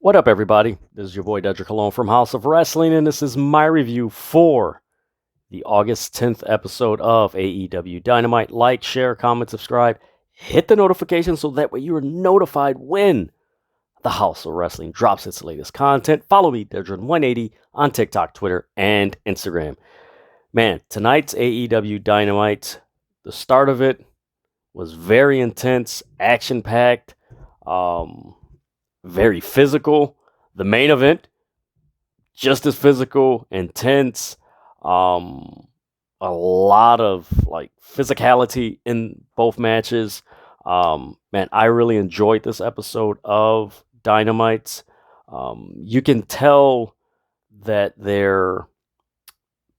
What up, everybody? This is your boy Dedrian from House of Rasslin, and this is my review for the August 10th episode of AEW Dynamite. Like, share, comment, subscribe, hit the notification so that way you are notified when the House of Wrestling drops its latest content. Follow me, Dedrian180, on TikTok, Twitter, and Instagram. Man, tonight's AEW Dynamite, the start of it was very intense, action-packed, very physical. The main event, just as physical, intense, a lot of physicality in both matches. Man, I really enjoyed this episode of Dynamite. You can tell that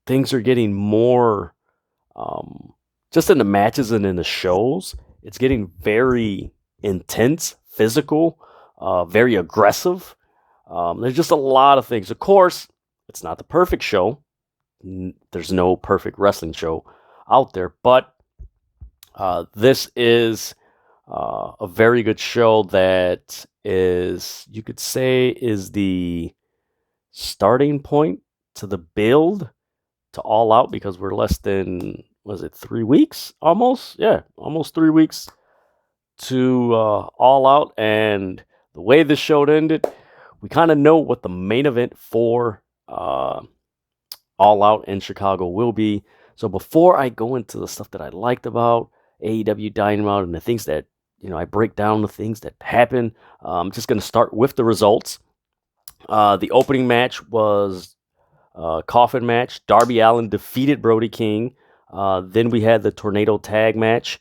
things are getting more, just in the matches and in the shows, it's getting very intense, physical, very aggressive. There's just a lot of things. Of course, it's not the perfect show. There's no perfect wrestling show out there, but this is a very good show that is, you could say, is the starting point to the build to All Out, because we're less than, 3 weeks? Almost 3 weeks to All Out, and the way this show ended, we kind of know what the main event for All Out in Chicago will be. So before I go into the stuff that I liked about AEW Dynamite and the things that, I break down the things that happen, I'm just going to start with the results. The opening match was a coffin match. Darby Allin defeated Brody King. Then we had the Tornado Tag match.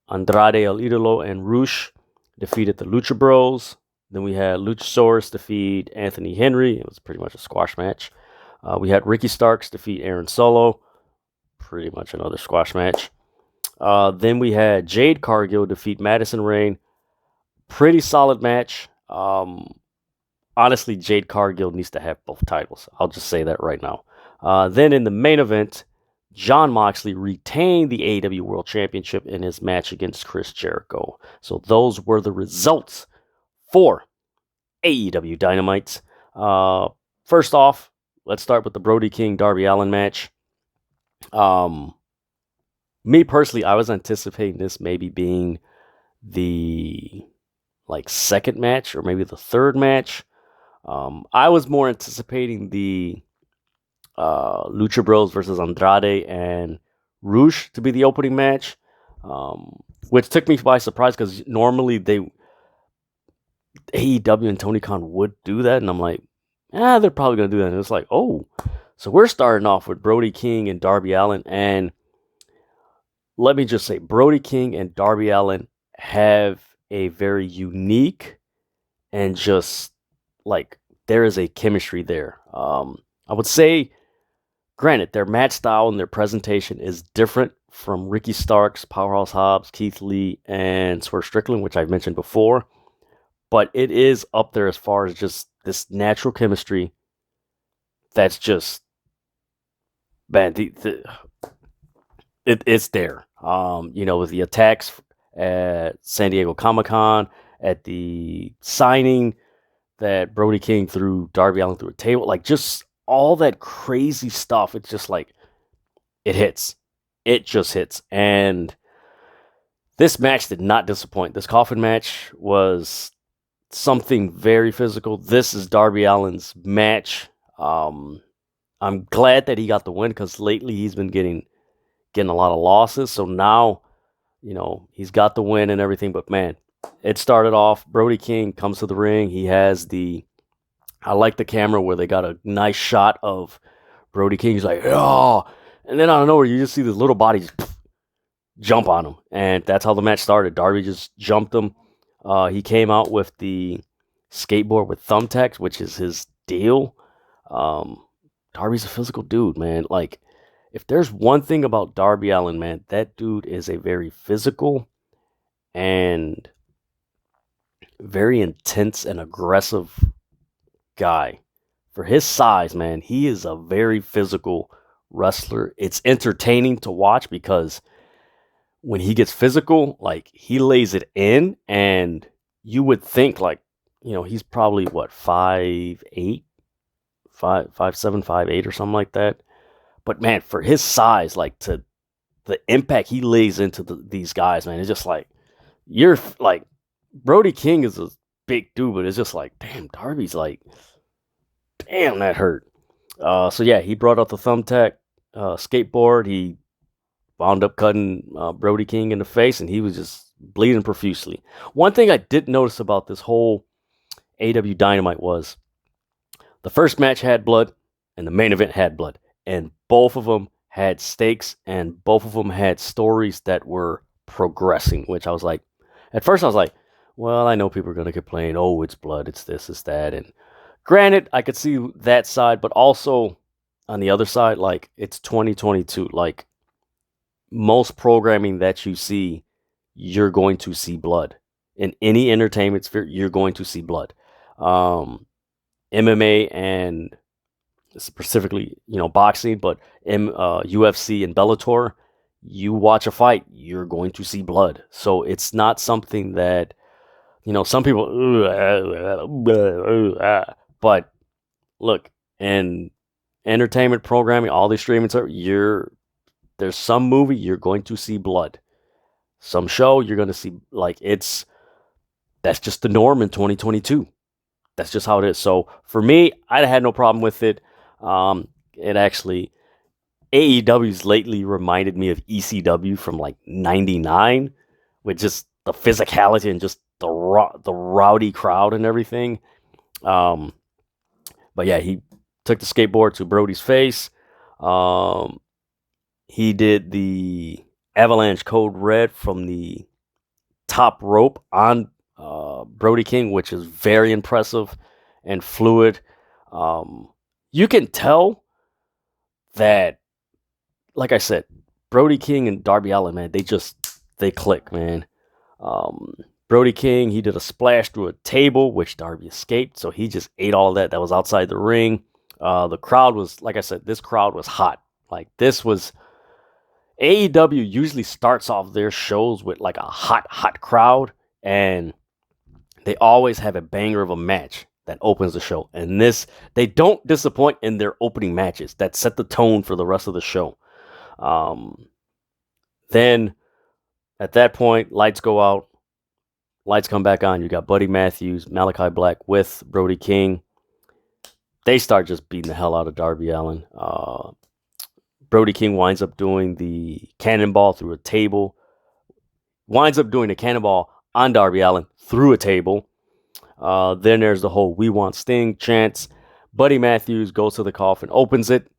Andrade, El Idolo, and Rush defeated the Lucha Bros. Then we had Luchasaurus defeat Anthony Henry. It was pretty much a squash match. We had Ricky Starks defeat Aaron Solo. Pretty much another squash match. Then we had Jade Cargill defeat Madison Rayne. Pretty solid match. Honestly, Jade Cargill needs to have both titles. I'll just say that right now. Then in the main event, Jon Moxley retained the AEW World Championship in his match against Chris Jericho. So those were the results for AEW Dynamite. First off, let's start with the Brody King Darby Allin match. Me personally, I was anticipating this maybe being the second match or maybe the third match. I was more anticipating the Lucha Bros versus Andrade and Rush to be the opening match, which took me by surprise because normally AEW and Tony Khan would do that, and I'm like, they're probably going to do that. And it's like, oh, so we're starting off with Brody King and Darby Allin, and let me just say, Brody King and Darby Allin have a very unique and just there is a chemistry there. I would say, granted, their match style and their presentation is different from Ricky Starks, Powerhouse Hobbs, Keith Lee, and Swerve Strickland, which I've mentioned before. But it is up there as far as just this natural chemistry that's just, man, it's there. With the attacks at San Diego Comic-Con, at the signing that Brody King threw Darby Allin through a table, just all that crazy stuff. It's just it hits. It just hits. And this match did not disappoint. This coffin match was something very physical. This is Darby Allin's match. I'm glad that he got the win because lately he's been getting a lot of losses. So now, he's got the win and everything. But man, it started off, Brody King comes to the ring. He has I like the camera where they got a nice shot of Brody King. He's like, oh, and then out of nowhere, you just see this little body just jump on him. And that's how the match started. Darby just jumped him. He came out with the skateboard with thumbtacks, which is his deal. Darby's a physical dude, man. If there's one thing about Darby Allin, man, that dude is a very physical and very intense and aggressive guy. For his size, man, he is a very physical wrestler. It's entertaining to watch because when he gets physical, he lays it in, and you would think he's probably what 5'8", 5'7", 5'8", or something like that. But man, for his size, like to the impact he lays into these guys, man, it's just like you're like Brody King is a big dude, but it's just like damn, Darby's like damn that hurt. So yeah, he brought out the thumbtack skateboard. He wound up cutting Brody King in the face, and he was just bleeding profusely. One thing I did notice about this whole AW Dynamite was the first match had blood, and the main event had blood, and both of them had stakes, and both of them had stories that were progressing. Which I was like, at first I was like, well, I know people are gonna complain, oh, it's blood, it's this, it's that, and granted, I could see that side, but also on the other side, like it's 2022, like most programming that you see, you're going to see blood. In any entertainment sphere, you're going to see blood. MMA and specifically, boxing, but UFC and Bellator, you watch a fight, you're going to see blood. So it's not something that, some people, but look, in entertainment programming, all these streaming services, there's some movie you're going to see blood. Some show you're going to see, like, that's just the norm in 2022. That's just how it is. So for me, I had no problem with it. It actually, AEW's lately reminded me of ECW from like '99, with just the physicality and just the rowdy crowd and everything. But yeah, he took the skateboard to Brody's face. He did the Avalanche Code Red from the top rope on Brody King, which is very impressive and fluid. You can tell that, like I said, Brody King and Darby Allin, man, they click, man. Brody King, he did a splash through a table, which Darby escaped, so he just ate all that was outside the ring. The crowd was, like I said, this crowd was hot. Like, this was... AEW usually starts off their shows with like a hot crowd, and they always have a banger of a match that opens the show. And they don't disappoint in their opening matches that set the tone for the rest of the show. Then at that point, lights go out, lights come back on. You got Buddy Matthews, Malachi Black with Brody King. They start just beating the hell out of Darby Allin. Brody King winds up doing the cannonball through a table. Winds up doing the cannonball on Darby Allin through a table. Then there's the whole "We Want Sting" chants. Buddy Matthews goes to the coffin, opens it.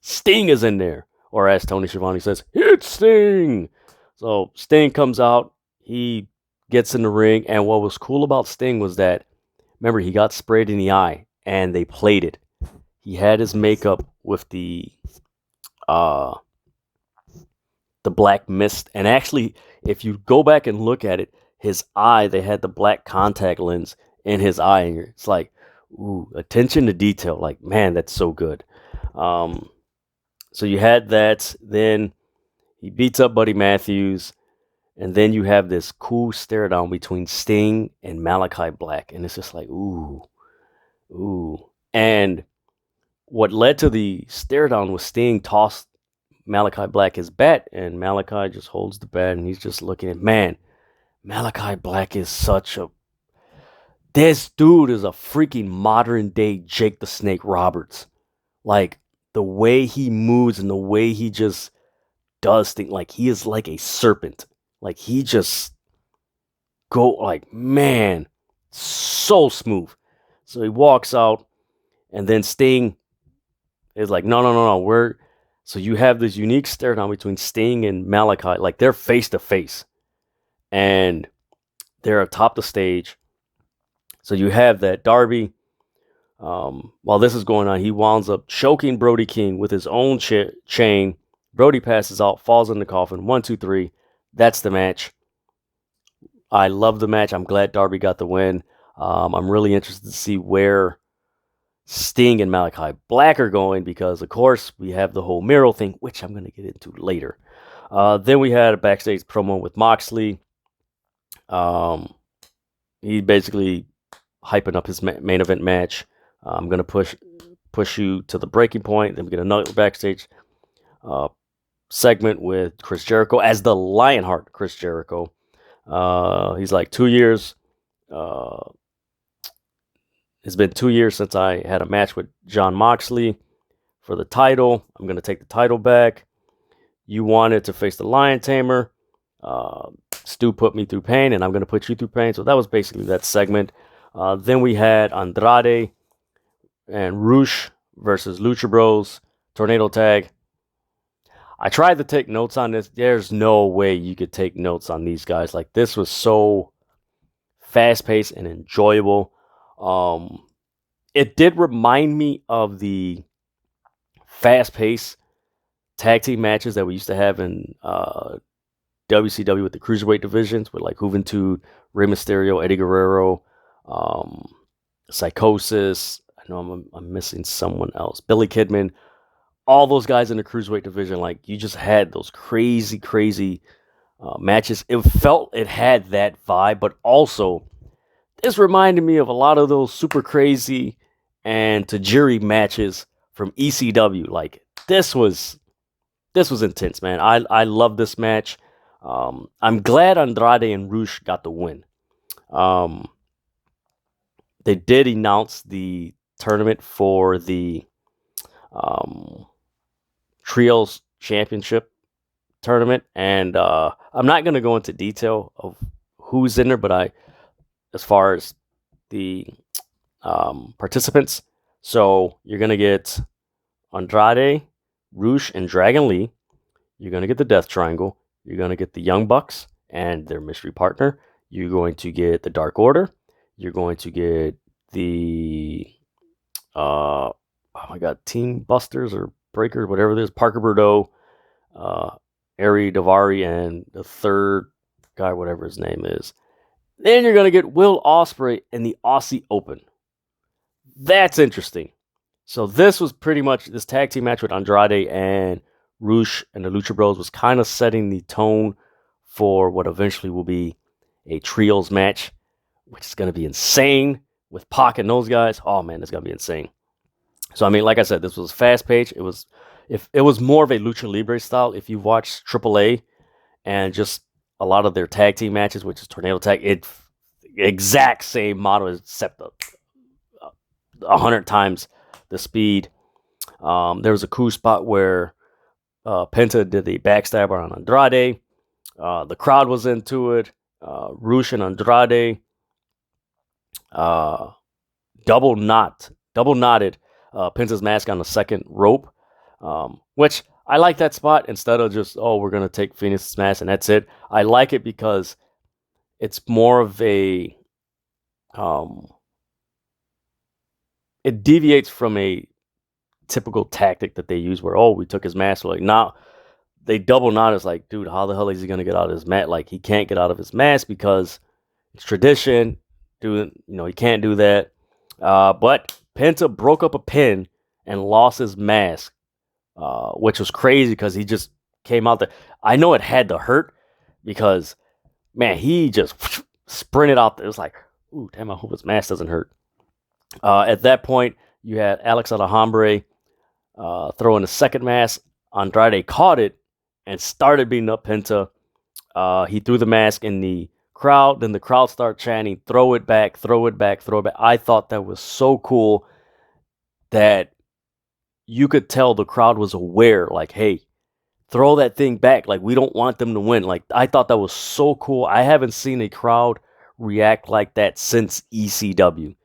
Sting is in there. Or as Tony Schiavone says, "It's Sting!" So Sting comes out. He gets in the ring. And what was cool about Sting was that, remember, he got sprayed in the eye. And they played it. He had his makeup with the black mist, and actually, if you go back and look at it, his eye, they had the black contact lens in his eye, and it's like, ooh, attention to detail. Like, man, that's so good. So you had that. Then he beats up Buddy Matthews, and then you have this cool stare down between Sting and Malachi Black, and it's just like, ooh. And what led to the stare down was Sting tossed Malachi Black his bat, and Malachi just holds the bat, and he's just looking at, man, Malachi Black is this dude is a freaking modern day Jake the Snake Roberts. Like, the way he moves and the way he just does things, like he is like a serpent. Like, he just man, so smooth. So he walks out, and then Sting is like, no. So you have this unique stare down between Sting and Malachi. Like, they're face to face. And they're atop the stage. So you have that Darby. While this is going on, he winds up choking Brody King with his own chain. Brody passes out, falls in the coffin. 1, 2, 3. That's the match. I love the match. I'm glad Darby got the win. I'm really interested to see where Sting and Malachi Black are going, because, of course, we have the whole Miro thing, which I'm going to get into later. Then we had a backstage promo with Moxley. He basically hyping up his main event match. I'm gonna push you to the breaking point. Then we get another backstage segment with Chris Jericho as the Lionheart Chris Jericho. He's like 2 years. It's been 2 years since I had a match with Jon Moxley for the title. I'm going to take the title back. You wanted to face the Lion Tamer. Stu put me through pain, and I'm going to put you through pain. So that was basically that segment. Then we had Andrade and Rush versus Lucha Bros. Tornado tag. I tried to take notes on this. There's no way you could take notes on these guys. Like, this was so fast-paced and enjoyable. It did remind me of the fast-paced tag team matches that we used to have in WCW with the Cruiserweight divisions with like Juventud, Rey Mysterio, Eddie Guerrero, Psychosis. I know I'm missing someone else. Billy Kidman. All those guys in the Cruiserweight division, like, you just had those crazy matches. It had that vibe, but also this reminded me of a lot of those super crazy and Tajiri matches from ECW. Like, this was intense, man. I love this match. I'm glad Andrade and Rush got the win. They did announce the tournament for the Trios Championship tournament, and I'm not going to go into detail of who's in there, but as far as the participants, so you're going to get Andrade, Rush, and Dragon Lee. You're going to get the Death Triangle. You're going to get the Young Bucks and their mystery partner. You're going to get the Dark Order. You're going to get the Team Busters or Breakers, whatever it is, Parker Bordeaux, Ari Daivari, and the third guy, whatever his name is. Then you're going to get Will Ospreay in the Aussie Open. That's interesting. So this was pretty much, this tag team match with Andrade and Rush and the Lucha Bros was kind of setting the tone for what eventually will be a trios match, which is going to be insane with Pac and those guys. Oh man, it's going to be insane. So, I mean, like I said, this was fast-paced. It was more of a Lucha Libre style. If you've watched AAA and just a lot of their tag team matches, which is Tornado Tag, it's exact same model except 100 times the speed. There was a cool spot where Penta did the backstabber on Andrade. The crowd was into it. Rush and Andrade double knotted Penta's mask on the second rope, which I like that spot instead of just, we're going to take Phoenix's mask and that's it. I like it because it's more of a, it deviates from a typical tactic that they use where, we took his mask. Like, now they double knot. It's like, dude, how the hell is he going to get out of his mask? Like, he can't get out of his mask because it's tradition. He can't do that. But Penta broke up a pin and lost his mask, which was crazy because he just came out there. I know it had to hurt because, man, he just sprinted out there. It was like, ooh, damn, I hope his mask doesn't hurt. At that point, you had Alex Alejandro throw in the second mask. Andrade caught it and started beating up Penta. He threw the mask in the crowd. Then the crowd started chanting, throw it back, throw it back, throw it back. I thought that was so cool that you could tell the crowd was aware, like, hey, throw that thing back. Like, we don't want them to win. Like, I thought that was so cool. I haven't seen a crowd react like that since ECW.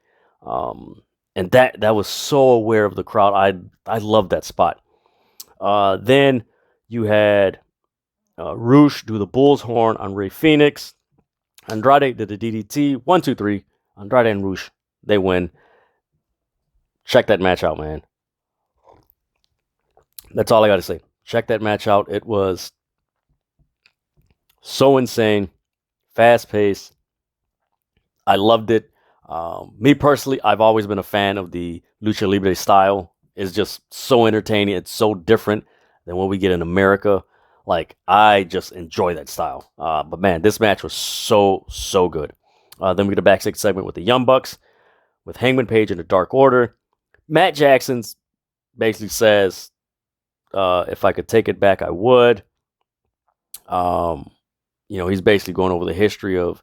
And that was so aware of the crowd. I love that spot. Then you had Rush do the bull's horn on Rey Fenix. Andrade did the DDT. 1, 2, 3. Andrade and Rush, they win. Check that match out, man. That's all I got to say. Check that match out. It was so insane, fast-paced. I loved it. Me personally, I've always been a fan of the Lucha Libre style. It's just so entertaining. It's so different than what we get in America. Like, I just enjoy that style. But man, this match was so good. Then we get a backstage segment with the Young Bucks. with Hangman Page in the Dark Order. Matt Jackson's basically says, if I could take it back, I would. He's basically going over the history of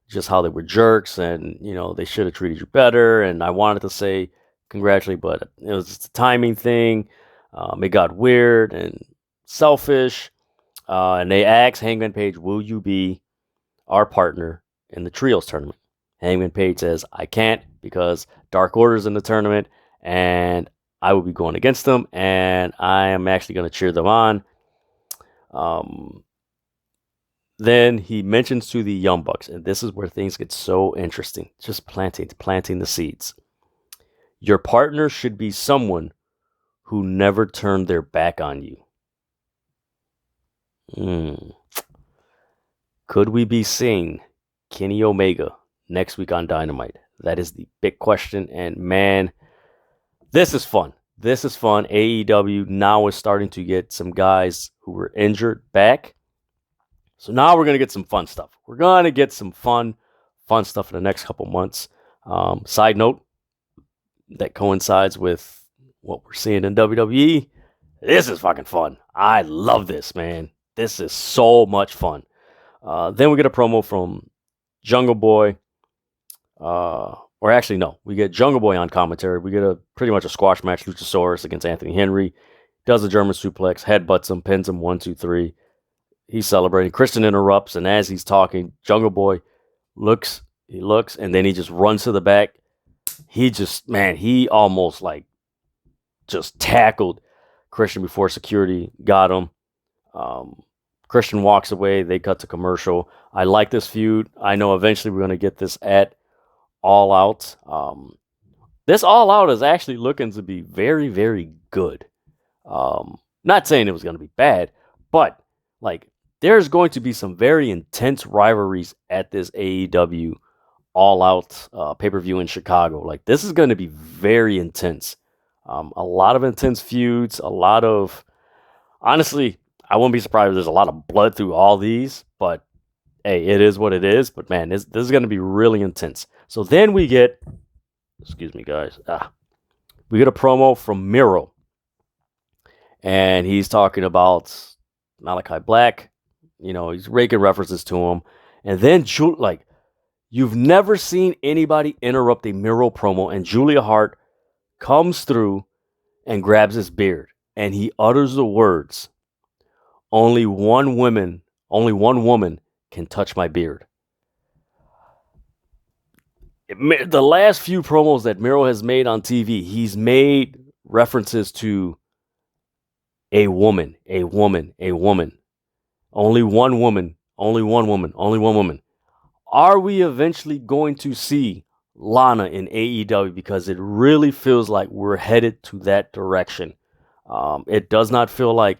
just how they were jerks and, they should have treated you better. And I wanted to say congratulate, but it was just a timing thing. It got weird and selfish. And they asked Hangman Page, will you be our partner in the Trios tournament? Hangman Page says, I can't because Dark Order's in the tournament and I will be going against them and I am actually going to cheer them on. Then he mentions to the Young Bucks, and this is where things get so interesting. Just planting the seeds. Your partner should be someone who never turned their back on you. Could we be seeing Kenny Omega next week on Dynamite? That is the big question. And man, this is fun. AEW now is starting to get some guys who were injured back. So now we're going to get some fun stuff. We're going to get some fun stuff in the next couple months. Side note, that coincides with what we're seeing in WWE. This is fucking fun. I love this, man. This is so much fun. Then we get a promo from Jungle Boy. Or actually, no. We get Jungle Boy on commentary. We get pretty much a squash match. Luchasaurus against Anthony Henry. Does a German suplex. Headbutts him. Pins him. 1, 2, 3. He's celebrating. Christian interrupts. And as he's talking, Jungle Boy looks. He looks. And then he just runs to the back. He almost just tackled Christian before security got him. Christian walks away. They cut to commercial. I like this feud. I know eventually we're going to get this at All Out. This All Out is actually looking to be very, very good. Not saying it was going to be bad, but there's going to be some very intense rivalries at this AEW All Out pay-per-view in Chicago. This is going to be very intense. A lot of intense feuds. Honestly, I wouldn't be surprised if there's a lot of blood through all these, but hey, it is what it is. But man, this is going to be really intense. So then we get, excuse me, guys. We get a promo from Miro. And he's talking about Malachi Black. He's raking references to him. And then, you've never seen anybody interrupt a Miro promo. And Julia Hart comes through and grabs his beard. And he utters the words, only one woman can touch my beard. The last few promos that Miro has made on TV, he's made references to a woman. Only one woman. Are we eventually going to see Lana in AEW? Because it really feels like we're headed to that direction. It does not feel like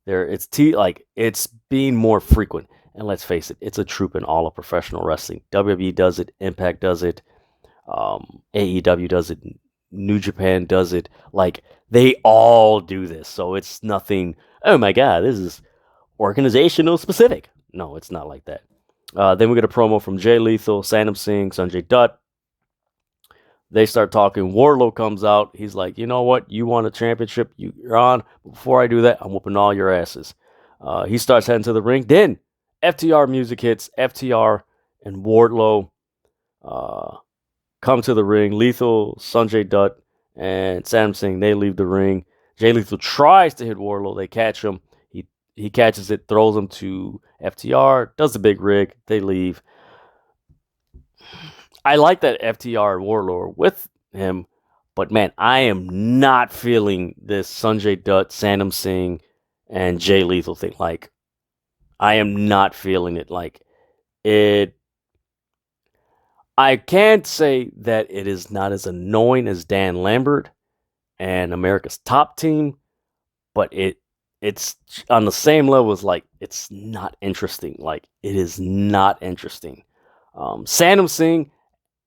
it's being more frequent. And let's face it, it's a trope in all of professional wrestling. WWE does it, Impact does it, AEW does it, New Japan does it. They all do this. So it's nothing, oh my God, this is organizational specific. No, it's not like that. Then we get a promo from Jay Lethal, Sanam Singh, Sanjay Dutt. They start talking. Wardlow comes out. He's like, you know what? You want a championship? You're on. Before I do that, I'm whooping all your asses. He starts heading to the ring. Then FTR music hits. FTR and Wardlow come to the ring. Lethal, Sanjay Dutt, and Sanam Singh, they leave the ring. Jay Lethal tries to hit Wardlow. They catch him. He catches it, throws him to FTR, does the big rig. They leave. I like that FTR and Wardlow are with him, but man, I am not feeling this Sanjay Dutt, Sanam Singh, and Jay Lethal thing. I am not feeling it. I can't say that it is not as annoying as Dan Lambert and America's Top Team, but it's on the same level as it's not interesting. It is not interesting. Sanam Singh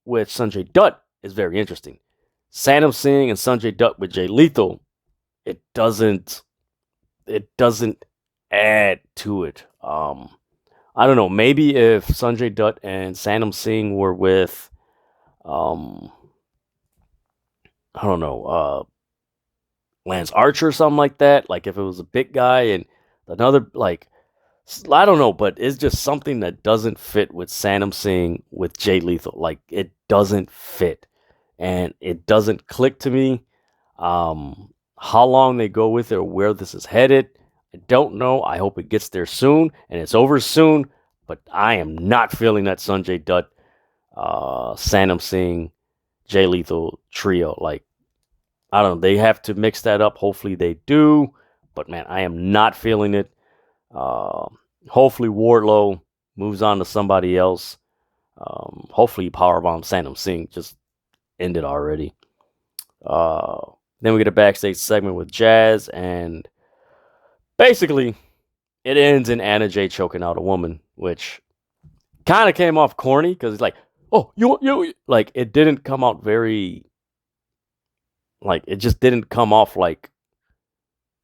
with Sanjay Dutt is very interesting. Sanam Singh and Sanjay Dutt with Jay Lethal, it doesn't add to it. I don't know. Maybe if Sanjay Dutt and Sanam Singh were with I don't know, Lance Archer or something like that. Like if it was a big guy and another, like, I don't know, but it's just something that doesn't fit with Sanam Singh with Jay Lethal. Like it doesn't fit, and it doesn't click to me. How long they go with it or where this is headed, I don't know. I hope it gets there soon and it's over soon. But I am not feeling that Sanjay Dutt, Sanam Singh, Jay Lethal trio. Like I don't know. They have to mix that up. Hopefully they do. But man, I am not feeling it. Hopefully Wardlow moves on to somebody else. Hopefully Powerbomb Sanam Singh just ended already. Then we get a backstage segment with Jazz, and basically it ends in Anna Jay choking out a woman, which kind of came off corny because it's like, oh, you, like it didn't come out very, like it just didn't come off like,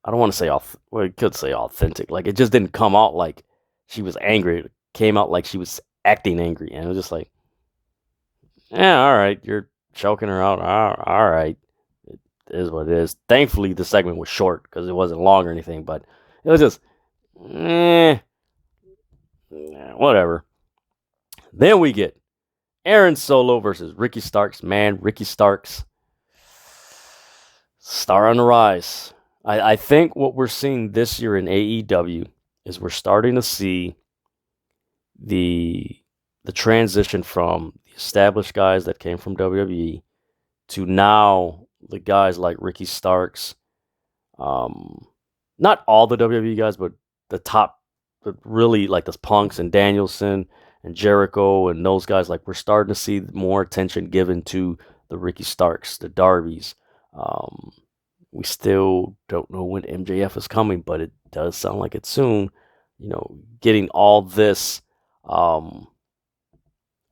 I don't want to say well, you could say authentic. Like it just didn't come out like she was angry. It came out like she was acting angry, and it was just like, yeah, all right, you're choking her out. All right, it is what it is. Thankfully, the segment was short because it wasn't long or anything, but it was just, whatever. Then we get Aaron Solo versus Ricky Starks. Man, Ricky Starks, star on the rise. I think what we're seeing this year in AEW is we're starting to see the transition from the established guys that came from WWE to now the guys like Ricky Starks. Not all the WWE guys, but the top, but really like the Punks and Danielson and Jericho and those guys. Like we're starting to see more attention given to the Ricky Starks, the Darbys. We still don't know when MJF is coming, but it does sound like it's soon. You know, getting all this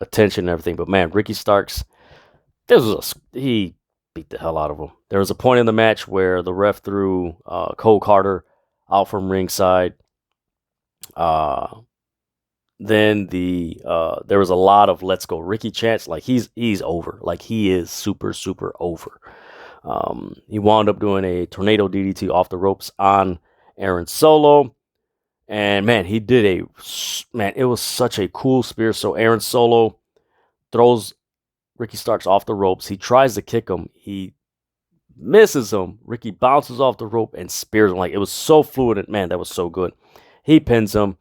attention and everything. But man, Ricky Starks, he beat the hell out of him. There was a point in the match where the ref threw Cole Carter out from ringside. Then there was a lot of "Let's go Ricky" chants. Like he's over. Like he is super over. He wound up doing a tornado DDT off the ropes on Aaron Solo. And man, he did it was such a cool spear. So Aaron Solo throws Ricky Starks off the ropes. He tries to kick him. He misses him. Ricky bounces off the rope and spears him. Like it was so fluid. And man, that was so good. He pins him.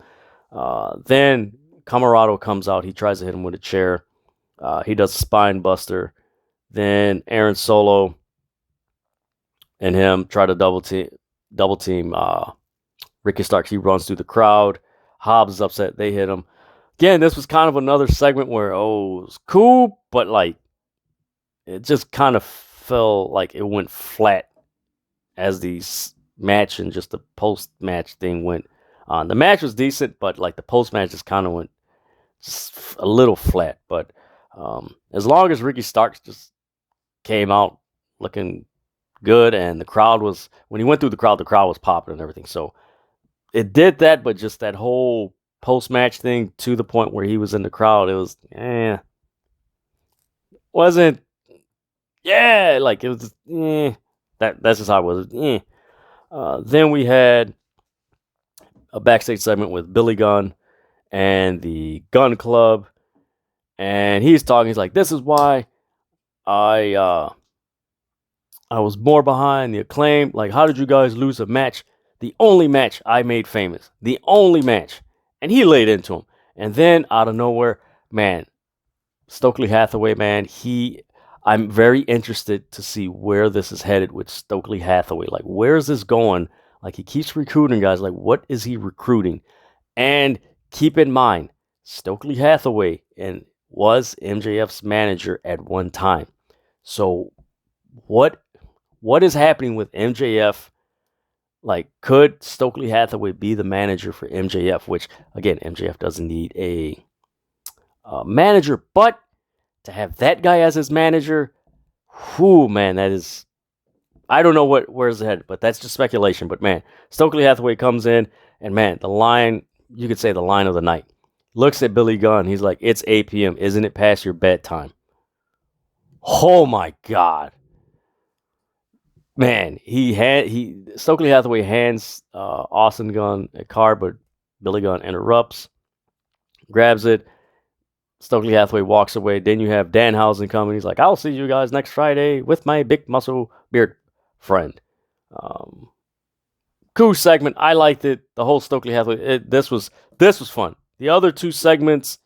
Then Camarado comes out. He tries to hit him with a chair. He does a spine buster. Then Aaron Solo and him try to double team Ricky Starks. He runs through the crowd. Hobbs is upset. They hit him. Again, this was kind of another segment where, it was cool, but like it just kind of felt like it went flat as the match and just the post-match thing went on. The match was decent, but like the post-match just kind of went just a little flat. But as long as Ricky Starks just came out looking good, and the crowd was, when he went through the crowd was popping and everything. So it did that, but just that whole post-match thing to the point where he was in the crowd, it was, wasn't, like it was just, that's just how it was. Then we had a backstage segment with Billy Gunn and the Gun Club, and he's talking, he's like, this is why I was more behind the Acclaim. Like, how did you guys lose a match? The only match I made famous. The only match. And he laid into him. And then, out of nowhere, man, Stokely Hathaway, man, I'm very interested to see where this is headed with Stokely Hathaway. Like, where is this going? Like, he keeps recruiting guys. Like, what is he recruiting? And keep in mind, Stokely Hathaway was MJF's manager at one time. So, what is happening with MJF? Like, could Stokely Hathaway be the manager for MJF? Which, again, MJF doesn't need a manager, but to have that guy as his manager, man, that is, I don't know where's it headed, but that's just speculation. But man, Stokely Hathaway comes in, and man, you could say the line of the night. Looks at Billy Gunn, he's like, it's 8 p.m., isn't it past your bedtime? Oh my God. man, Stokely Hathaway hands Austin Gunn a card, but Billy Gunn interrupts, grabs it. Stokely Hathaway walks away. Then you have Danhausen coming. He's like, I'll see you guys next Friday with my big muscle beard friend. Cool segment. I liked it. The whole Stokely Hathaway. This was fun. The other two segments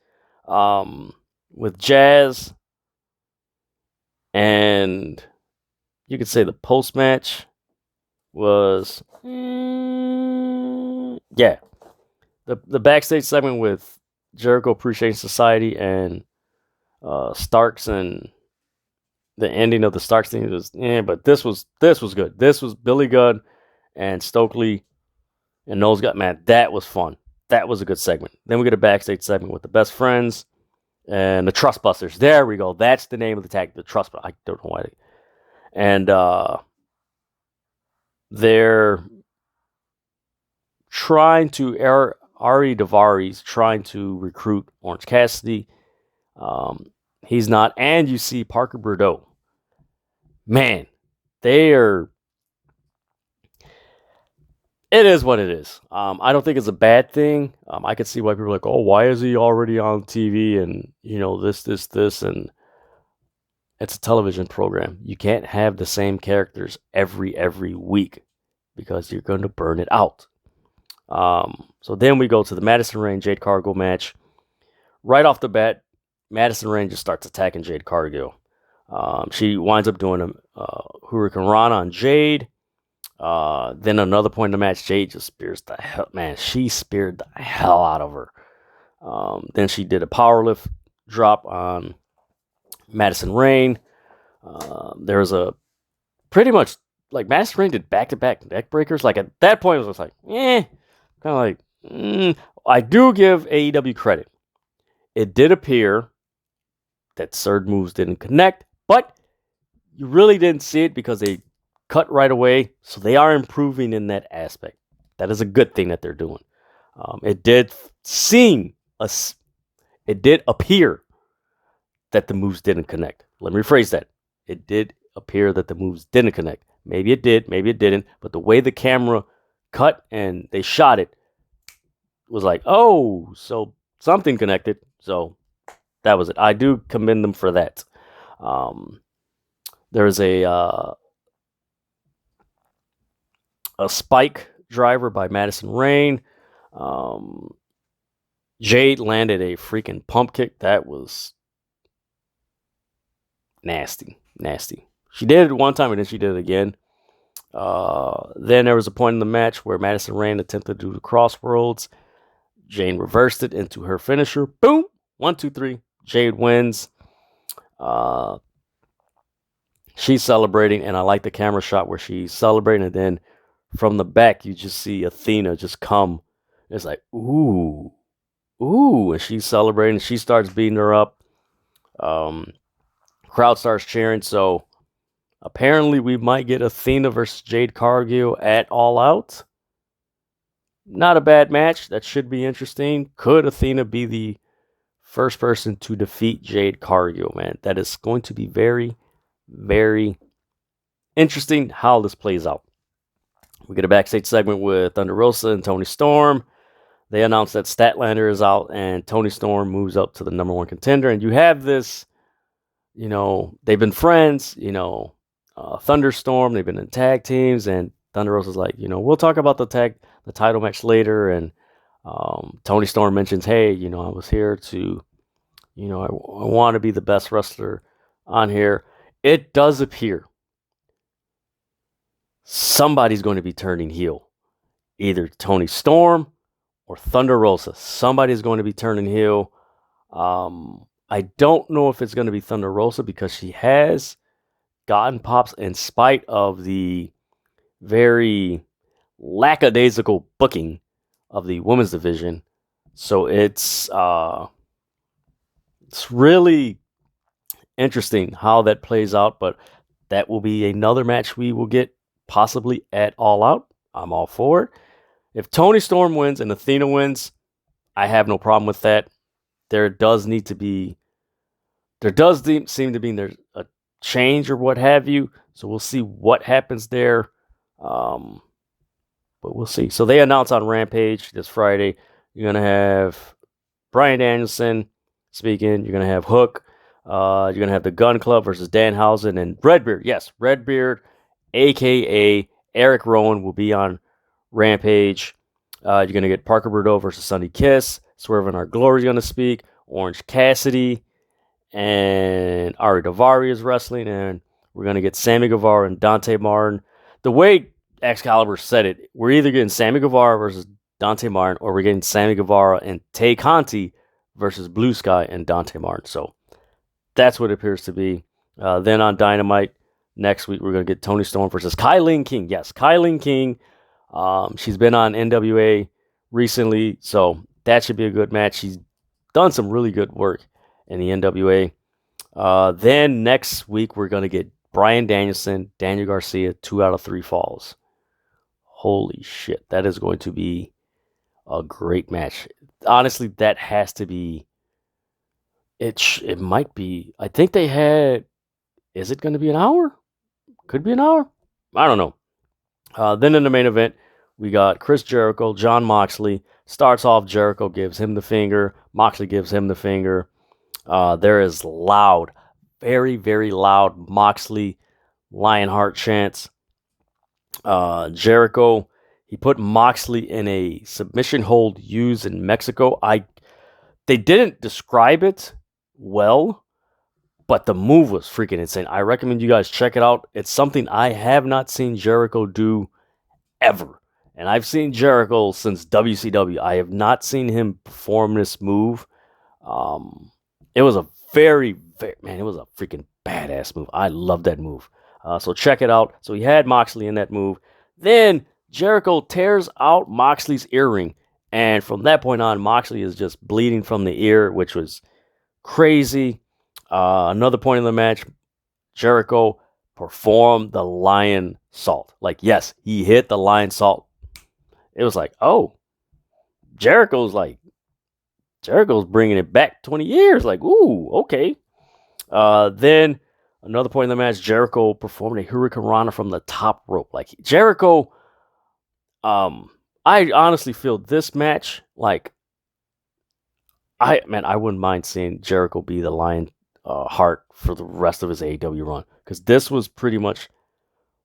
with Jazz and you could say the post match was yeah. The backstage segment with Jericho Appreciation Society and Starks and the ending of the Starks thing was but this was good. This was Billy Gunn and Stokely and those guys. Man, that was fun. That was a good segment. Then we get a backstage segment with the Best Friends and the Trustbusters. There we go. That's the name of the tag. The Trustbusters. I don't know why. And they're trying to Ari Daivari trying to recruit Orange Cassidy. He's not. And you see Parker Bordeaux. Man, they are. It is what it is. I don't think it's a bad thing. I could see why people are like, oh, why is he already on TV? And, this. And it's a television program. You can't have the same characters every week because you're going to burn it out. So then we go to the Madison Rayne Jade Cargill match. Right off the bat, Madison Rayne just starts attacking Jade Cargill. She winds up doing a Hurricane Rana on Jade. Then another point in the match, Jade just spears the hell. Man, she speared the hell out of her. Then she did a powerlift drop on Madison Rayne. There was a pretty much like Madison Rayne did back-to-back neck breakers. Like at that point, it was like, kind of like, I do give AEW credit. It did appear that certain moves didn't connect, but you really didn't see it because they cut right away. So they are improving in that aspect. That is a good thing that they're doing. It did appear that the moves didn't connect. Let me rephrase that. It did appear that the moves didn't connect. Maybe it did, maybe it didn't. But the way the camera cut and they shot it was like, oh, so something connected. So that was it. I do commend them for that. There's a spike driver by Madison Rayne. Jade landed a freaking pump kick. That was nasty. She did it one time and then she did it again. Then there was a point in the match where Madison Rayne attempted to do the crossroads. Jade reversed it into her finisher. Boom! 1, 2, 3. Jade wins. She's celebrating, and I like the camera shot where she's celebrating, and then from the back, you just see Athena just come. It's like, ooh. And she's celebrating. She starts beating her up. Crowd starts cheering. So apparently we might get Athena versus Jade Cargill at All Out. Not a bad match. That should be interesting. Could Athena be the first person to defeat Jade Cargill, man? That is going to be very, very interesting how this plays out. We get a backstage segment with Thunder Rosa and Toni Storm. They announce that Statlander is out and Toni Storm moves up to the number one contender. And you have this, they've been friends, Thunderstorm, they've been in tag teams, and Thunder Rosa's like, we'll talk about the title match later. And Toni Storm mentions, hey, I was here to, I want to be the best wrestler on here. It does appear somebody's going to be turning heel. Either Toni Storm or Thunder Rosa. Somebody's going to be turning heel. I don't know if it's going to be Thunder Rosa because she has gotten pops in spite of the very lackadaisical booking of the women's division. So it's really interesting how that plays out, but that will be another match we will get possibly at All Out. I'm all for it. If Toni Storm wins and Athena wins, I have no problem with that. There does seem to be a change or what have you. So we'll see what happens there. But we'll see. So they announce on Rampage this Friday, you're going to have Bryan Danielson speaking. You're going to have Hook. You're going to have the Gun Club versus Danhausen and Redbeard. Yes, Redbeard, a.k.a. Eric Rowan, will be on Rampage. You're going to get Parker Boudreaux versus Sonny Kiss. Swerve in Our Glory is going to speak. Orange Cassidy and Ari Daivari is wrestling. And we're going to get Sammy Guevara and Dante Martin. The way Excalibur said it, we're either getting Sammy Guevara versus Dante Martin, or we're getting Sammy Guevara and Tay Conti versus Blue Sky and Dante Martin. So that's what it appears to be. Then on Dynamite next week, we're going to get Toni Storm versus Kylie King. Yes, Kylie King. She's been on NWA recently, so that should be a good match. She's done some really good work in the NWA. Then next week, we're going to get Bryan Danielson, Daniel Garcia, 2 out of 3 falls. Holy shit, that is going to be a great match. Honestly, that has to be. It might be. I think they had. Is it going to be an hour? Could be an hour. I don't know. Then in the main event, we got Chris Jericho, Jon Moxley. Starts off, Jericho gives him the finger. Moxley gives him the finger. There is loud, very, very loud Moxley Lionheart chants. Jericho, he put Moxley in a submission hold used in Mexico. They didn't describe it well, but the move was freaking insane. I recommend you guys check it out. It's something I have not seen Jericho do ever. And I've seen Jericho since WCW. I have not seen him perform this move. It was a it was a freaking badass move. I love that move. So check it out. So he had Moxley in that move. Then Jericho tears out Moxley's earring. And from that point on, Moxley is just bleeding from the ear, which was crazy. Another point in the match, Jericho performed the lion salt. Like, yes, he hit the lion salt. It was like, oh, Jericho's bringing it back 20 years. Like, ooh, okay. Then another point in the match, Jericho performed a Hurricane Rana from the top rope. Like, Jericho, I honestly feel this match, like, I wouldn't mind seeing Jericho be the Lion Heart for the rest of his AEW run. Because this was pretty much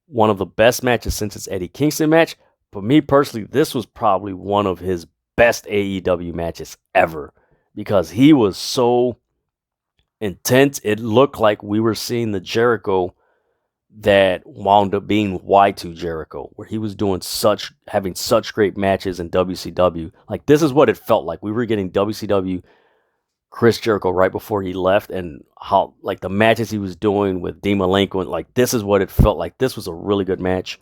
one of the best matches since his Eddie Kingston match. For me personally, this was probably one of his best AEW matches ever. Because he was so intense. It looked like we were seeing the Jericho that wound up being Y2 Jericho, where he was having such great matches in WCW. Like, this is what it felt like. We were getting WCW Chris Jericho right before he left, and how, like, the matches he was doing with Dean Malenko, and like, this is what it felt like. This was a really good match.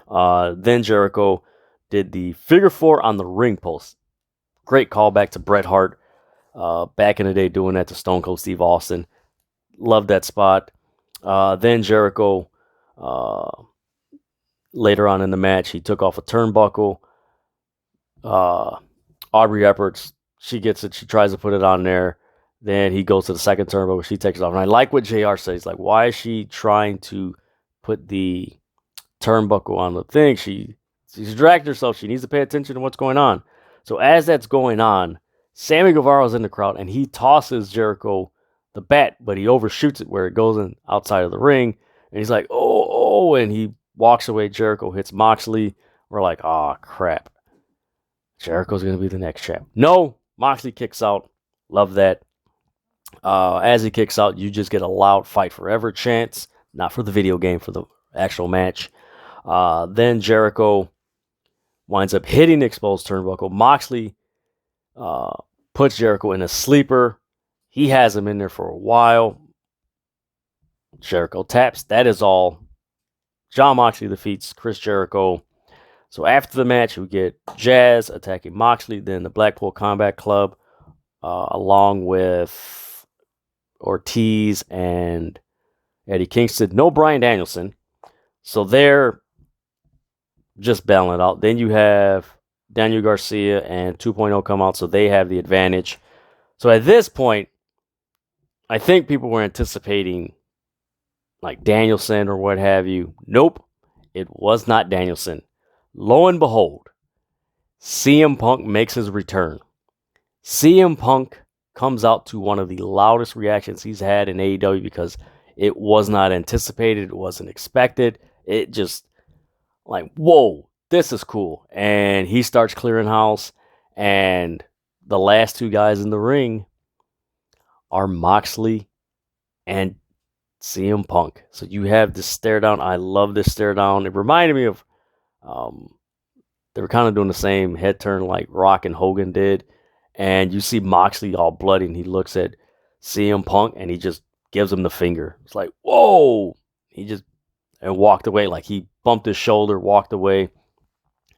Then Jericho did the figure 4 on the ring post. Great callback to Bret Hart. Back in the day, doing that to Stone Cold Steve Austin. Loved that spot. Then Jericho, later on in the match, he took off a turnbuckle. Aubrey Epperts, she gets it. She tries to put it on there. Then he goes to the second turnbuckle. She takes it off. And I like what JR says. Like, why is she trying to put the turnbuckle on the thing? She's distracted herself. She needs to pay attention to what's going on. So as that's going on, Sammy Guevara's in the crowd, and he tosses Jericho the bat, but he overshoots it where it goes in outside of the ring. And he's like, oh, and he walks away. Jericho hits Moxley. We're like, oh, crap. Jericho's going to be the next champ. No, Moxley kicks out. Love that. As he kicks out, you just get a loud Fight Forever chants. Not for the video game, for the actual match. Then Jericho winds up hitting the exposed turnbuckle. Moxley puts Jericho in a sleeper. He has him in there for a while. Jericho taps. That is all. Jon Moxley defeats Chris Jericho. So after the match, we get Jazz attacking Moxley. Then the Blackpool Combat Club, along with Ortiz and Eddie Kingston. No Bryan Danielson. So they're just battling it out. Then you have Daniel Garcia and 2.0 come out, so they have the advantage. So at this point, I think people were anticipating like Danielson or what have you. Nope, it was not Danielson. Lo and behold, CM Punk makes his return. CM Punk comes out to one of the loudest reactions he's had in AEW because it was not anticipated. It wasn't expected. It just like, whoa, this is cool. And he starts clearing house. And the last two guys in the ring are Moxley and CM Punk. So you have this stare down. I love this stare down. It reminded me of they were kind of doing the same head turn like Rock and Hogan did. And you see Moxley all bloody, and he looks at CM Punk, and he just gives him the finger. It's like, whoa! He just and walked away. Like he bumped his shoulder, walked away.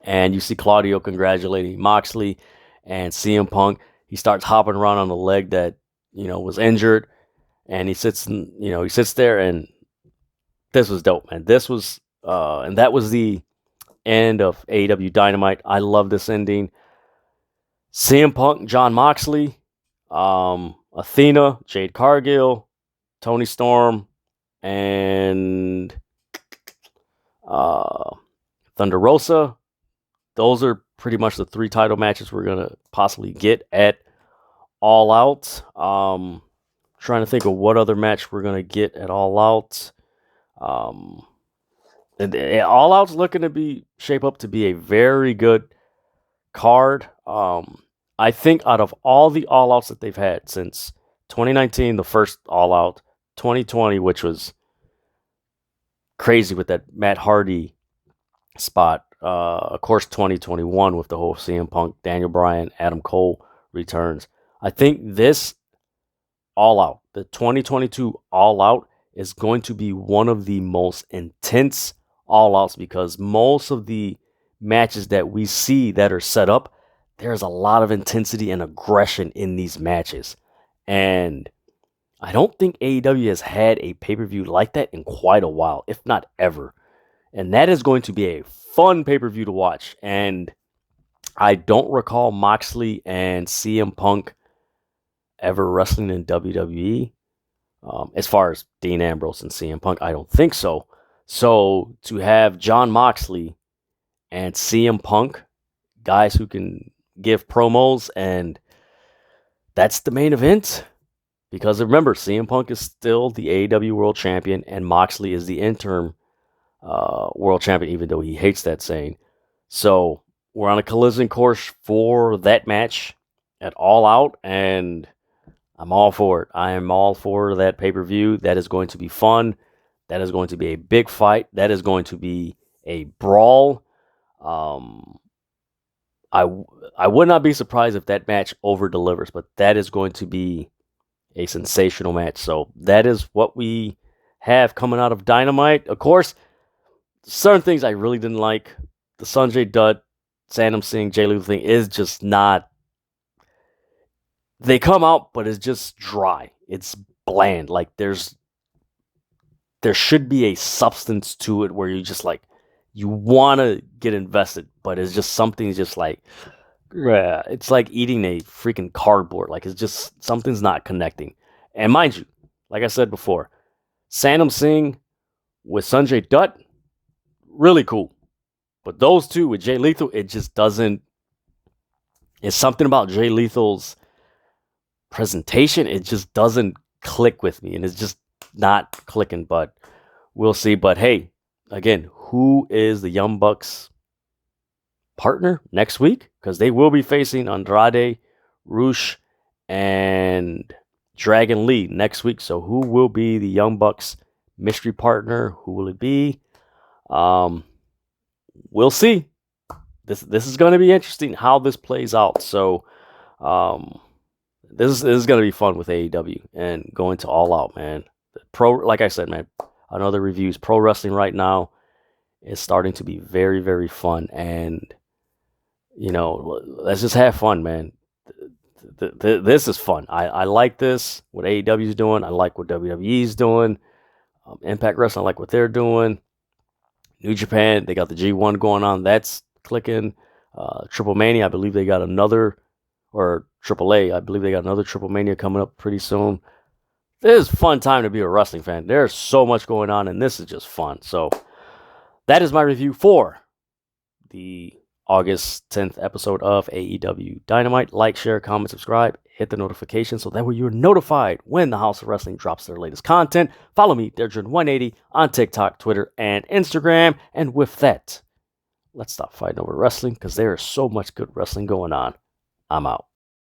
And you see Claudio congratulating Moxley and CM Punk. He starts hopping around on the leg that, was injured. And he sits there, and this was dope, man. This was, and that was the end of AEW Dynamite. I love this ending. CM Punk, John Moxley, Athena, Jade Cargill, Tony Storm, and Thunder Rosa. Those are pretty much the 3 title matches we're going to possibly get at All Out. Trying to think of what other match we're going to get at All Out. And All Out's looking to shape up to be a very good card. I think out of all the All Outs that they've had since 2019, the first All Out, 2020, which was crazy with that Matt Hardy spot. Of course, 2021 with the whole CM Punk, Daniel Bryan, Adam Cole returns. I think this All Out, the 2022 All Out, is going to be one of the most intense All Outs because most of the matches that we see that are set up, there's a lot of intensity and aggression in these matches. And I don't think AEW has had a pay-per-view like that in quite a while, if not ever. And that is going to be a fun pay-per-view to watch. And I don't recall Moxley and CM Punk ever wrestling in WWE. As far as Dean Ambrose and CM Punk, I don't think so. So to have John Moxley and CM Punk, guys who can give promos, and that's the main event. Because remember, CM Punk is still the AEW World Champion, and Moxley is the interim World Champion, even though he hates that saying. So we're on a collision course for that match at All Out, and I'm all for it. I am all for that pay-per-view. That is going to be fun. That is going to be a big fight. That is going to be a brawl. I would not be surprised if that match over-delivers, but that is going to be a sensational match. So that is what we have coming out of Dynamite. Of course, certain things I really didn't like. The Sanjay Dutt, Sanam Singh, Jay Lethal thing is just not. They come out, but it's just dry. It's bland. Like there should be a substance to it where you just like you want to get invested, but it's just something just like it's like eating a freaking cardboard. Like it's just something's not connecting. And mind you, like I said before, Sanam Singh with Sanjay Dutt, really cool. But those two with Jay Lethal, it just doesn't. It's something about Jay Lethal's presentation. It just doesn't click with me, and it's just not clicking. But we'll see. But hey, again, who is the Young Bucks partner next week? Because they will be facing Andrade, Rush, and Dragon Lee next week. So who will be the Young Bucks mystery partner? Who will it be? We'll see. This is going to be interesting how this plays out. So this is going to be fun with AEW and going to All Out, man. Like I said, man, another reviews. Pro wrestling right now is starting to be very, very fun. And, let's just have fun, man. This is fun. I like this, what AEW is doing. I like what WWE is doing. Impact Wrestling, I like what they're doing. New Japan, they got the G1 going on. That's clicking. Triple Mania, I believe they got another, or Triple A, I believe they got another Triple Mania coming up pretty soon. It is a fun time to be a wrestling fan. There's so much going on, and this is just fun. So that is my review for the August 10th episode of AEW Dynamite. Like, share, comment, subscribe, hit the notification so that way you're notified when the House of Wrestling drops their latest content. Follow me, Dedrian180, on TikTok, Twitter, and Instagram. And with that, let's stop fighting over wrestling because there is so much good wrestling going on. I'm out.